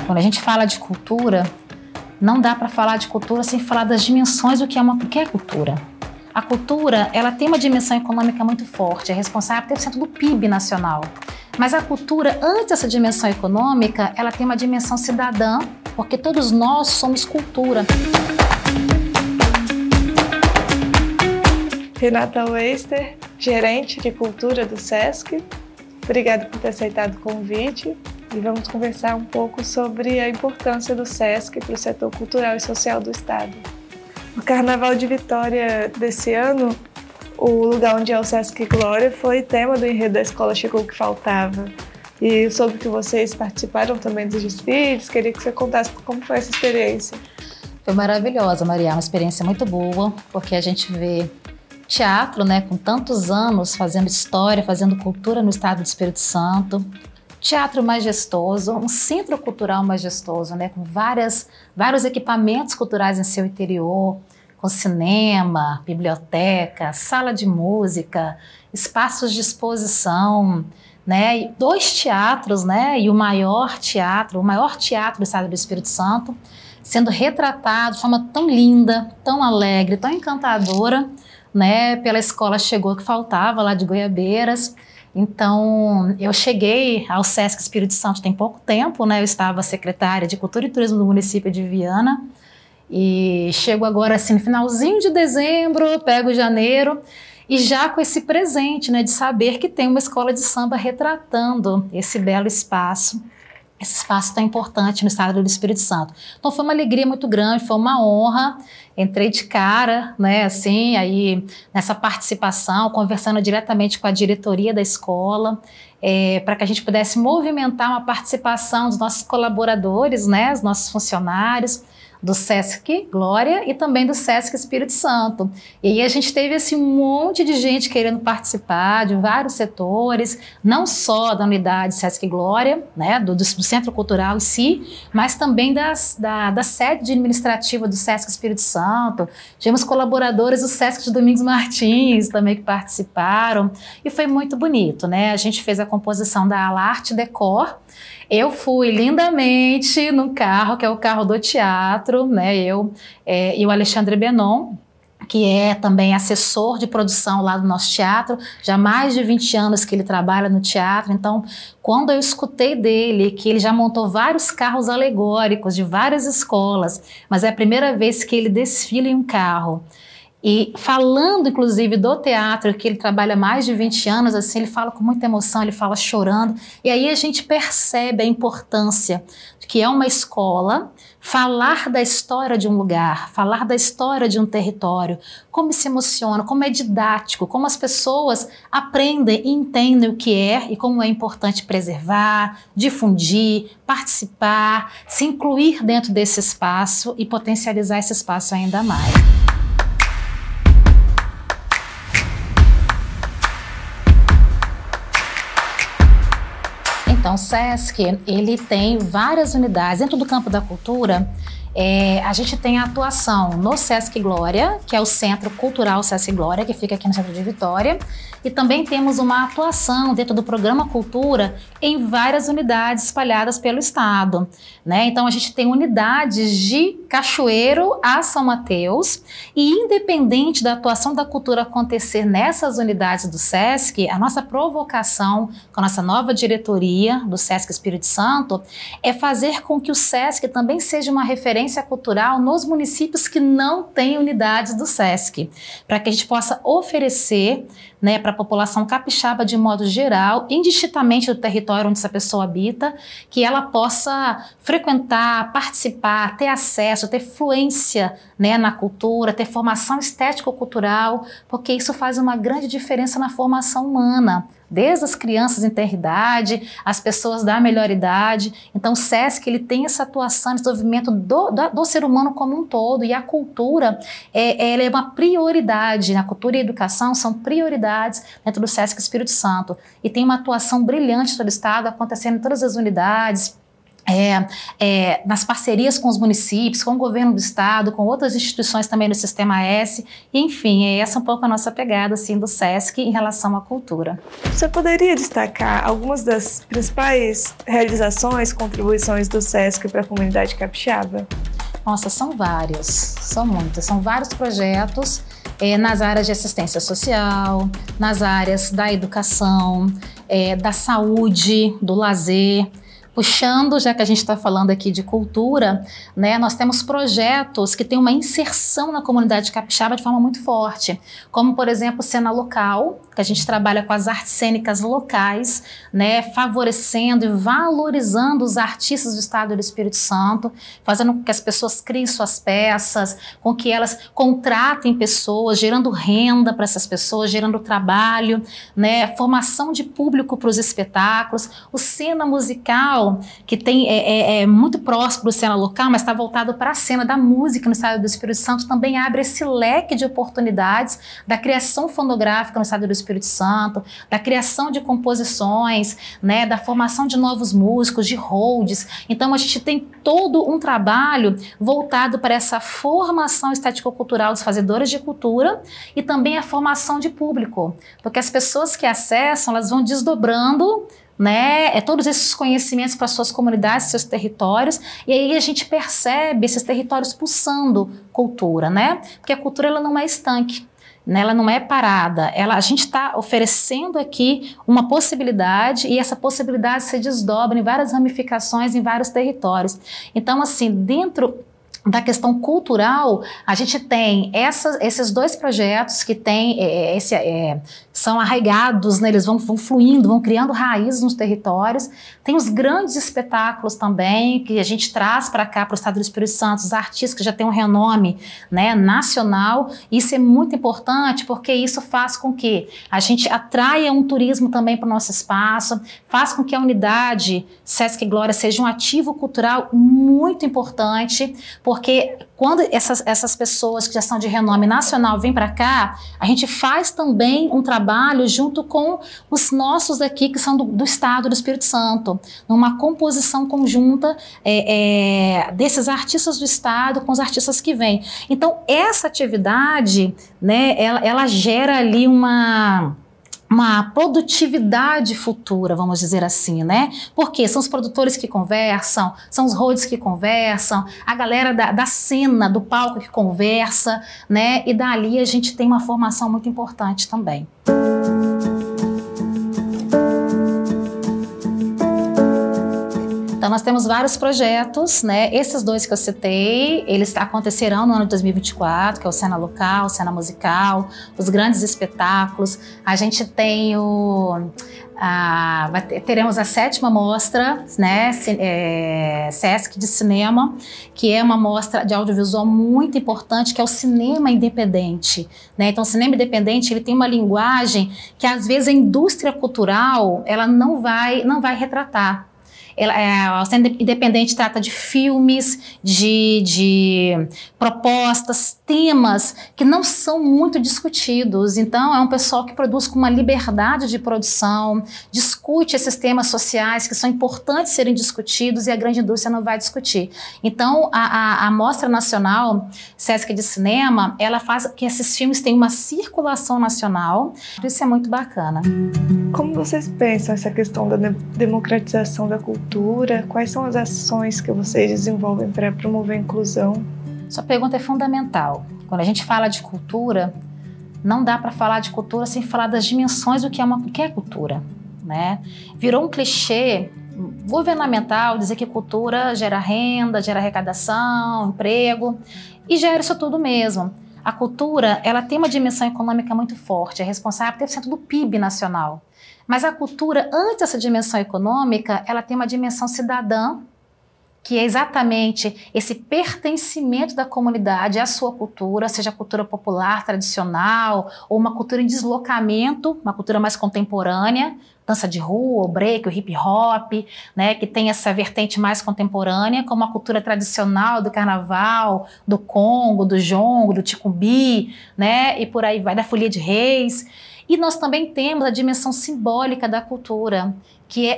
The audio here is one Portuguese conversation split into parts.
Quando a gente fala de cultura, não dá para falar de cultura sem falar das dimensões do que é cultura. A cultura, ela tem uma dimensão econômica muito forte, é responsável por 30% do PIB nacional. Mas a cultura, antes dessa dimensão econômica, ela tem uma dimensão cidadã, porque todos nós somos cultura. Renata Weister, gerente de cultura do SESC. Obrigada por ter aceitado o convite e vamos conversar um pouco sobre a importância do SESC para o setor cultural e social do Estado. No Carnaval de Vitória desse ano, o lugar onde é o SESC Glória foi tema do enredo da Escola Chegou o que Faltava. E soube que vocês participaram também dos desfiles, queria que você contasse como foi essa experiência. Foi maravilhosa, Maria, uma experiência muito boa, porque a gente vê teatro, né, com tantos anos fazendo história, fazendo cultura no estado do Espírito Santo, teatro majestoso, um centro cultural majestoso, né, com vários equipamentos culturais em seu interior, com cinema, biblioteca, sala de música, espaços de exposição, né, e 2 teatros, né, e o maior teatro do estado do Espírito Santo, sendo retratado de forma tão linda, tão alegre, tão encantadora, né, pela Escola Chegou que Faltava, lá de Goiabeiras. Então, eu cheguei ao SESC Espírito Santo tem pouco tempo, né, eu estava secretária de Cultura e Turismo do município de Viana, e chego agora assim no finalzinho de dezembro, pego janeiro, e já com esse presente, né, de saber que tem uma escola de samba retratando esse belo espaço. Esse espaço tão importante no estado do Espírito Santo. Então foi uma alegria muito grande, foi uma honra. Entrei de cara, né, assim, aí nessa participação, conversando diretamente com a diretoria da escola, para que a gente pudesse movimentar uma participação dos nossos colaboradores, né, os nossos funcionários, do SESC Glória e também do SESC Espírito Santo. E aí a gente teve assim, um monte de gente querendo participar, de vários setores, não só da unidade SESC Glória, né, do Centro Cultural em si, mas também da sede administrativa do SESC Espírito Santo. Tivemos colaboradores do SESC de Domingos Martins também que participaram, e foi muito bonito, né? A gente fez a composição da ala Arte Decor. Eu fui lindamente no carro, que é o carro do teatro, né? E o Alexandre Benon, que é também assessor de produção lá do nosso teatro, já há mais de 20 anos que ele trabalha no teatro. Então, quando eu escutei dele que ele já montou vários carros alegóricos de várias escolas, mas é a primeira vez que ele desfila em um carro, e falando, inclusive, do teatro, que ele trabalha há mais de 20 anos, assim, ele fala com muita emoção, ele fala chorando, e aí a gente percebe a importância de que é uma escola, falar da história de um lugar, falar da história de um território, como se emociona, como é didático, como as pessoas aprendem e entendem o que é e como é importante preservar, difundir, participar, se incluir dentro desse espaço e potencializar esse espaço ainda mais. Então, o SESC, ele tem várias unidades. Dentro do campo da cultura, a gente tem a atuação no SESC Glória, que é o Centro Cultural SESC Glória, que fica aqui no centro de Vitória, e também temos uma atuação dentro do Programa Cultura em várias unidades espalhadas pelo estado, né? Então a gente tem unidades de Cachoeiro a São Mateus, e independente da atuação da cultura acontecer nessas unidades do SESC, a nossa provocação com a nossa nova diretoria do SESC Espírito Santo é fazer com que o SESC também seja uma referência cultural nos municípios que não têm unidades do SESC, para que a gente possa oferecer, né, para a população capixaba de modo geral, indistintamente do território onde essa pessoa habita, que ela possa frequentar, participar, ter acesso, ter fluência, né, na cultura, ter formação estético-cultural, porque isso faz uma grande diferença na formação humana, desde as crianças em ter idade, as pessoas da melhor idade. Então o SESC, ele tem essa atuação, esse desenvolvimento do ser humano como um todo, e a cultura ela é uma prioridade, a cultura e a educação são prioridades dentro do SESC Espírito Santo, e tem uma atuação brilhante sobre o estado, acontecendo em todas as unidades, nas parcerias com os municípios, com o governo do estado, com outras instituições também do Sistema S. Enfim, essa é um pouco a nossa pegada assim, do SESC em relação à cultura. Você poderia destacar algumas das principais realizações, contribuições do SESC para a comunidade capixaba? Nossa, são vários, são muitos, são vários projetos nas áreas de assistência social, nas áreas da educação, da saúde, do lazer. Puxando, já que a gente está falando aqui de cultura, né, nós temos projetos que têm uma inserção na comunidade capixaba de forma muito forte, como, por exemplo, Cena Local, que a gente trabalha com as artes cênicas locais, né, favorecendo e valorizando os artistas do estado do Espírito Santo, fazendo com que as pessoas criem suas peças, com que elas contratem pessoas, gerando renda para essas pessoas, gerando trabalho, né, formação de público para os espetáculos, o Cena Musical, que tem muito próximo do Cena Local, mas está voltado para a cena da música no estado do Espírito Santo, também abre esse leque de oportunidades da criação fonográfica no estado do Espírito Santo, da criação de composições, né, da formação de novos músicos, de holds. Então a gente tem todo um trabalho voltado para essa formação estético-cultural dos fazedores de cultura e também a formação de público, porque as pessoas que acessam, elas vão desdobrando, né, todos esses conhecimentos para suas comunidades, seus territórios, e aí a gente percebe esses territórios pulsando cultura, né? Porque a cultura ela não é estanque, né? Ela não é parada, a gente está oferecendo aqui uma possibilidade e essa possibilidade se desdobra em várias ramificações em vários territórios. Então, assim, dentro da questão cultural, a gente tem esses dois projetos que tem são arraigados, né? Eles vão fluindo, vão criando raízes nos territórios. Tem os grandes espetáculos também, que a gente traz para cá, para o estado do Espírito Santo, os artistas que já têm um renome, né, nacional. Isso é muito importante, porque isso faz com que a gente atraia um turismo também para o nosso espaço, faz com que a unidade Sesc Glória seja um ativo cultural muito importante, porque quando essas pessoas que já são de renome nacional vêm para cá, a gente faz também um trabalho junto com os nossos aqui que são do estado do Espírito Santo, numa composição conjunta desses artistas do estado com os artistas que vêm. Então essa atividade, né, ela gera ali uma produtividade futura, vamos dizer assim, né? Porque são os produtores que conversam, são os roads que conversam, a galera da cena, do palco que conversa, né? E dali a gente tem uma formação muito importante também. Então nós temos vários projetos, né? Esses dois que eu citei, eles acontecerão no ano de 2024, que é o Cena Local, o Cena Musical, os grandes espetáculos. A gente tem teremos a 7ª mostra, né, Sesc de Cinema, que é uma mostra de audiovisual muito importante, que é o cinema independente, né? Então o cinema independente ele tem uma linguagem que às vezes a indústria cultural ela não vai retratar. O cinema independente trata de filmes, de propostas, temas que não são muito discutidos. Então, é um pessoal que produz com uma liberdade de produção, discute esses temas sociais que são importantes serem discutidos e a grande indústria não vai discutir. Então, a Mostra Nacional Sesc de Cinema, ela faz que esses filmes tenham uma circulação nacional. Isso é muito bacana. Como vocês pensam essa questão da democratização da cultura? Quais são as ações que vocês desenvolvem para promover a inclusão? Sua pergunta é fundamental. Quando a gente fala de cultura, não dá para falar de cultura sem falar das dimensões do que é cultura, né? Virou um clichê governamental dizer que cultura gera renda, gera arrecadação, emprego, e gera isso tudo mesmo. A cultura, ela tem uma dimensão econômica muito forte, é responsável por 30% do PIB nacional. Mas a cultura, antes dessa dimensão econômica, ela tem uma dimensão cidadã, que é exatamente esse pertencimento da comunidade à sua cultura, seja a cultura popular, tradicional, ou uma cultura em deslocamento, uma cultura mais contemporânea, dança de rua, o break, o hip hop, né, que tem essa vertente mais contemporânea, como a cultura tradicional do carnaval, do Congo, do jongo, do ticumbi, né, e por aí vai, da folia de reis. E nós também temos a dimensão simbólica da cultura, que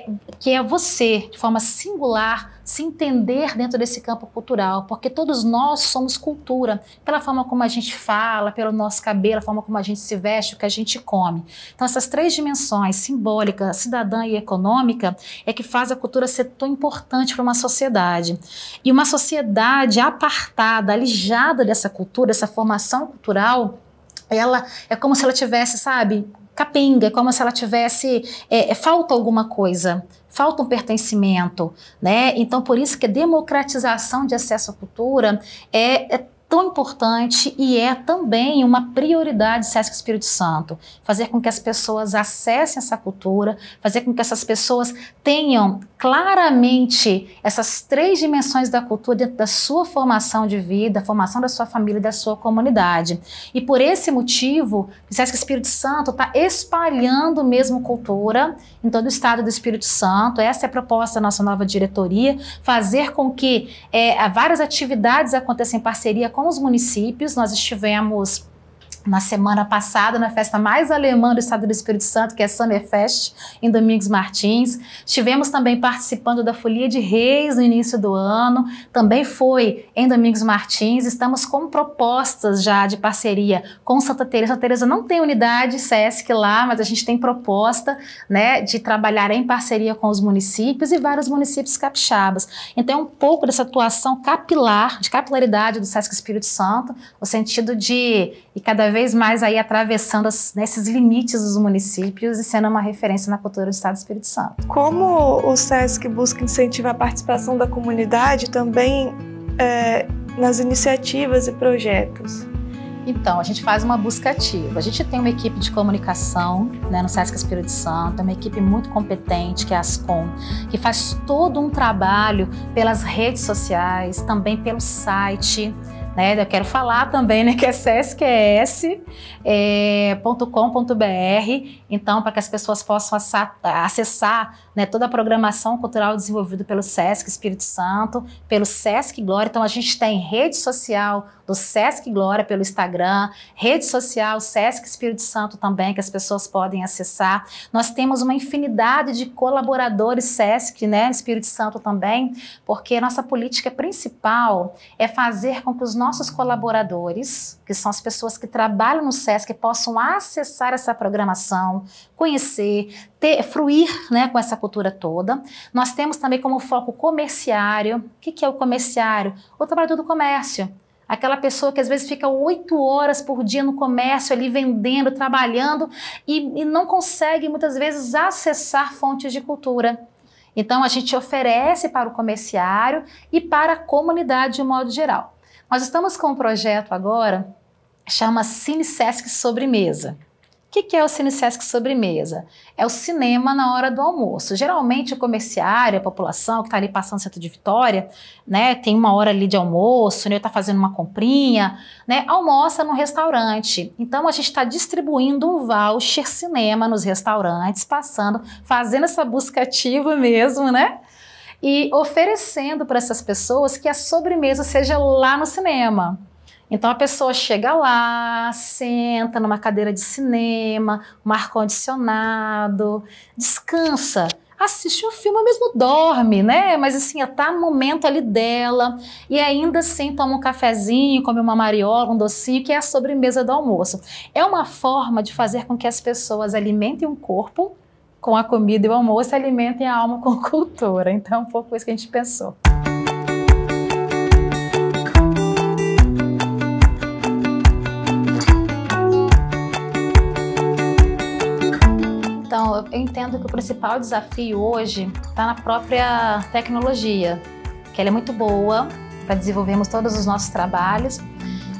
é você, de forma singular, se entender dentro desse campo cultural, porque todos nós somos cultura, pela forma como a gente fala, pelo nosso cabelo, a forma como a gente se veste, o que a gente come. Então essas três dimensões, simbólica, cidadã e econômica, é que faz a cultura ser tão importante para uma sociedade. E uma sociedade apartada, alijada dessa cultura, dessa formação cultural, ela é como se ela tivesse, sabe, capenga, é como se ela tivesse, falta alguma coisa, falta um pertencimento, né? Então, por isso que a democratização de acesso à cultura é tão importante e é também uma prioridade do Sesc Espírito Santo. Fazer com que as pessoas acessem essa cultura, fazer com que essas pessoas tenham claramente essas três dimensões da cultura dentro da sua formação de vida, formação da sua família e da sua comunidade. E por esse motivo, o Sesc Espírito Santo está espalhando mesmo cultura em todo o estado do Espírito Santo. Essa é a proposta da nossa nova diretoria, fazer com que várias atividades aconteçam em parceria com os municípios. Nós estivemos na semana passada na festa mais alemã do estado do Espírito Santo, que é a Summerfest, em Domingos Martins. Estivemos também participando da Folia de Reis no início do ano, também foi em Domingos Martins. Estamos com propostas já de parceria com Santa Teresa. Santa Teresa não tem unidade Sesc lá, mas a gente tem proposta, né, de trabalhar em parceria com os municípios e vários municípios capixabas. Então é um pouco dessa atuação capilar, de capilaridade do Sesc Espírito Santo, no sentido de ir cada vez mais aí atravessando esses limites dos municípios e sendo uma referência na cultura do Estado do Espírito Santo. Como o Sesc busca incentivar a participação da comunidade também nas iniciativas e projetos? Então, a gente faz uma busca ativa. A gente tem uma equipe de comunicação, né, no Sesc Espírito Santo, uma equipe muito competente, que é a Ascom, que faz todo um trabalho pelas redes sociais, também pelo site, né? Eu quero falar também, né, que é sesques.com.br, então, para que as pessoas possam acessar, né, toda a programação cultural desenvolvida pelo Sesc Espírito Santo, pelo Sesc Glória. Então, a gente tem rede social do Sesc Glória pelo Instagram, rede social Sesc Espírito Santo também, que as pessoas podem acessar. Nós temos uma infinidade de colaboradores Sesc, né, Espírito Santo também, porque nossa política principal é fazer com que os nossos colaboradores, que são as pessoas que trabalham no Sesc, possam acessar essa programação, conhecer, fruir, né, com essa cultura toda. Nós temos também como foco o comerciário. O que é o comerciário? O trabalhador do comércio. Aquela pessoa que às vezes fica 8 horas por dia no comércio ali vendendo, trabalhando e não consegue muitas vezes acessar fontes de cultura. Então a gente oferece para o comerciário e para a comunidade de um modo geral. Nós estamos com um projeto agora, chama Cine Sesc Sobremesa. O que é o Cine Sesc Sobremesa? É o cinema na hora do almoço. Geralmente o comerciário, a população que está ali passando no centro de Vitória, né, tem uma hora ali de almoço, né, está fazendo uma comprinha, né, almoça no restaurante. Então a gente está distribuindo um voucher cinema nos restaurantes, fazendo essa busca ativa mesmo, né? E oferecendo para essas pessoas que a sobremesa seja lá no cinema. Então a pessoa chega lá, senta numa cadeira de cinema, um ar-condicionado, descansa, assiste um filme, mesmo dorme, né? Mas assim, tá no momento ali dela e ainda assim toma um cafezinho, come uma mariola, um docinho, que é a sobremesa do almoço. É uma forma de fazer com que as pessoas alimentem o corpo com a comida e o almoço, alimentem a alma com cultura. Então é um pouco isso que a gente pensou. Então, eu entendo que o principal desafio hoje está na própria tecnologia, que ela é muito boa para desenvolvermos todos os nossos trabalhos,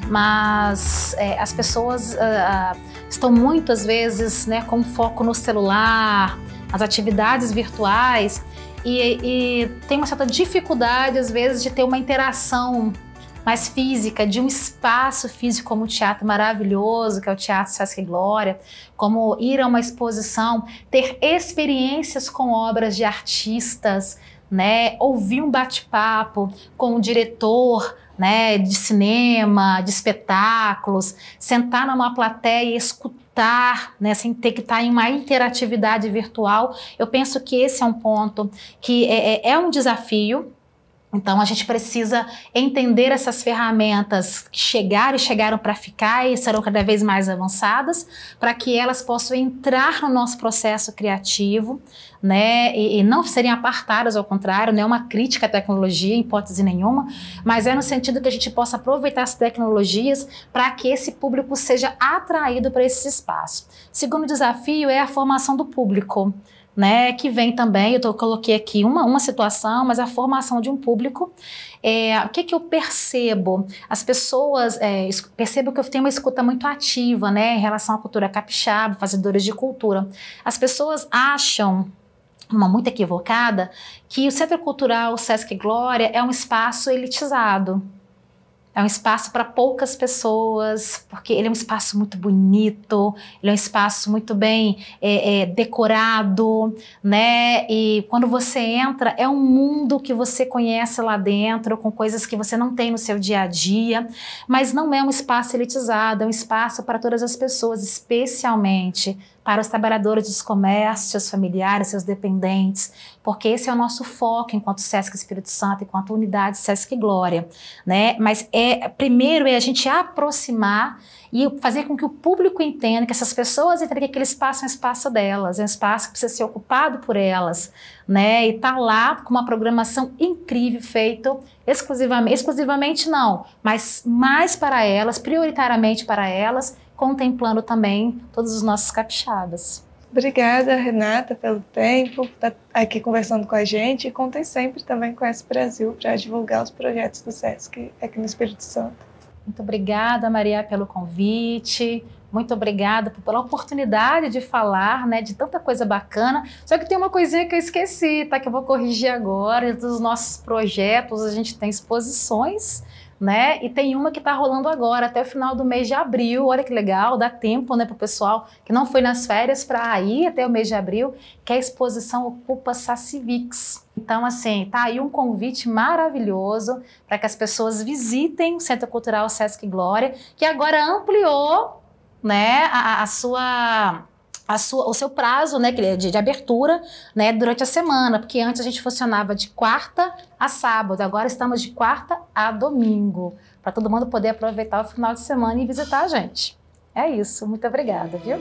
mas as pessoas estão muitas vezes, né, com foco no celular, nas atividades virtuais, e tem uma certa dificuldade, às vezes, de ter uma interação mais física, de um espaço físico como um teatro maravilhoso, que é o Teatro Sesc Glória, como ir a uma exposição, ter experiências com obras de artistas, né? Ouvir um bate-papo com o diretor né, de cinema, de espetáculos, sentar numa plateia e escutar, né, sem ter que estar em uma interatividade virtual. Eu penso que esse é um ponto que é um desafio. Então, a gente precisa entender essas ferramentas que chegaram para ficar e serão cada vez mais avançadas, para que elas possam entrar no nosso processo criativo, né, e não serem apartadas, ao contrário, não é uma crítica à tecnologia, em hipótese nenhuma, mas é no sentido que a gente possa aproveitar as tecnologias para que esse público seja atraído para esse espaço. Segundo desafio é a formação do público, né, que vem também, eu coloquei aqui uma situação, mas a formação de um público. O que eu percebo? As pessoas, percebo que eu tenho uma escuta muito ativa, né, em relação à cultura capixaba, fazedores de cultura. As pessoas acham, uma muito equivocada, que o Centro Cultural Sesc Glória é um espaço elitizado. É um espaço para poucas pessoas, porque ele é um espaço muito bonito, ele é um espaço muito bem decorado, né? E quando você entra, é um mundo que você conhece lá dentro, com coisas que você não tem no seu dia a dia, mas não é um espaço elitizado, é um espaço para todas as pessoas, especialmente para os trabalhadores dos comércios, seus familiares, seus dependentes, porque esse é o nosso foco enquanto Sesc Espírito Santo, enquanto unidade Sesc Glória, né? Mas primeiro é a gente aproximar e fazer com que o público entenda, que essas pessoas entendam que aquele espaço é um espaço delas, é um espaço que precisa ser ocupado por elas, né? E tá lá com uma programação incrível, feito exclusivamente não, mas mais para elas, prioritariamente para elas, contemplando também todos os nossos capixabas. Obrigada, Renata, pelo tempo, por estar aqui conversando com a gente, e contem sempre também com a Conhece Brasil para divulgar os projetos do Sesc aqui no Espírito Santo. Muito obrigada, Maria, pelo convite. Muito obrigada pela oportunidade de falar, né, de tanta coisa bacana. Só que tem uma coisinha que eu esqueci, tá? Que eu vou corrigir agora. Dos nossos projetos, a gente tem exposições, né? E tem uma que está rolando agora, até o final do mês de abril. Olha que legal, dá tempo, né, para o pessoal que não foi nas férias para ir até o mês de abril, que é a exposição Ocupa Sacivix. Então, assim, tá aí um convite maravilhoso para que as pessoas visitem o Centro Cultural Sesc Glória, que agora ampliou, né, o seu prazo, né, de abertura, né, durante a semana, porque antes a gente funcionava de quarta a sábado, agora estamos de quarta a domingo, para todo mundo poder aproveitar o final de semana e visitar a gente. É isso, muito obrigada, viu?